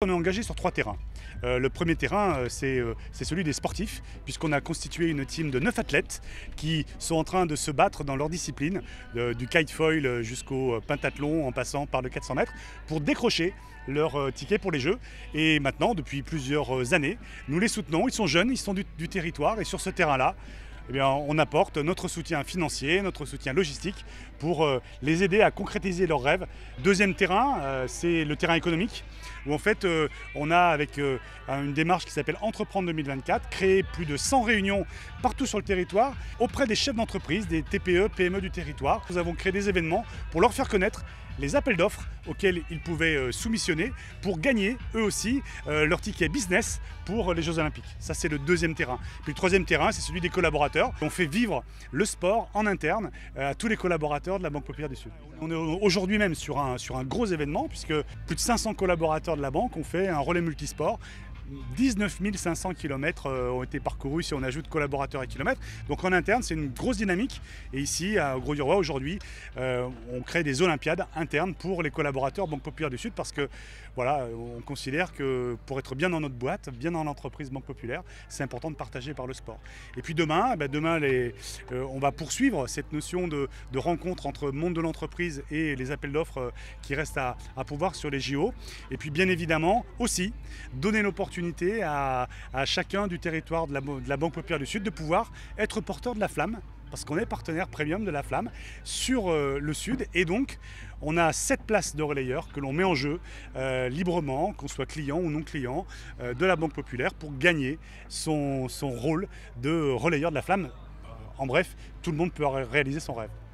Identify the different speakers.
Speaker 1: On est engagé sur 3 terrains. Le premier terrain, c'est celui des sportifs, puisqu'on a constitué une team de 9 athlètes qui sont en train de se battre dans leur discipline, du kitefoil jusqu'au pentathlon en passant par le 400 mètres, pour décrocher leur ticket pour les Jeux. Et maintenant, depuis plusieurs années, nous les soutenons. Ils sont jeunes, ils sont du territoire, et sur ce terrain-là, eh bien, on apporte notre soutien financier, notre soutien logistique pour les aider à concrétiser leurs rêves. Deuxième terrain, c'est le terrain économique, où en fait on a, avec une démarche qui s'appelle Entreprendre 2024, créé plus de 100 réunions partout sur le territoire auprès des chefs d'entreprise, des TPE, PME du territoire. Nous avons créé des événements pour leur faire connaître les appels d'offres auxquels ils pouvaient soumissionner pour gagner eux aussi leur ticket business pour les Jeux Olympiques. Ça, c'est le deuxième terrain. Puis le troisième terrain, c'est celui des collaborateurs. On fait vivre le sport en interne à tous les collaborateurs de la Banque Populaire du Sud. On est aujourd'hui même sur un gros événement, puisque plus de 500 collaborateurs de la banque ont fait un relais multisport. 19 500 km ont été parcourus si on ajoute collaborateurs et kilomètres. Donc en interne, c'est une grosse dynamique. Et ici, à Grau-du-Roi, aujourd'hui, on crée des Olympiades internes pour les collaborateurs Banque Populaire du Sud, parce que voilà, on considère que pour être bien dans notre boîte, bien dans l'entreprise Banque Populaire, c'est important de partager par le sport. Et puis demain, on va poursuivre cette notion de rencontre entre monde de l'entreprise et les appels d'offres qui restent à pouvoir sur les JO. Et puis bien évidemment aussi donner l'opportunité à chacun du territoire de la Banque Populaire du Sud de pouvoir être porteur de la flamme, parce qu'on est partenaire premium de la flamme sur le Sud, et donc on a 7 places de relayeurs que l'on met en jeu librement, qu'on soit client ou non client de la Banque Populaire, pour gagner son rôle de relayeur de la flamme. En bref, tout le monde peut réaliser son rêve.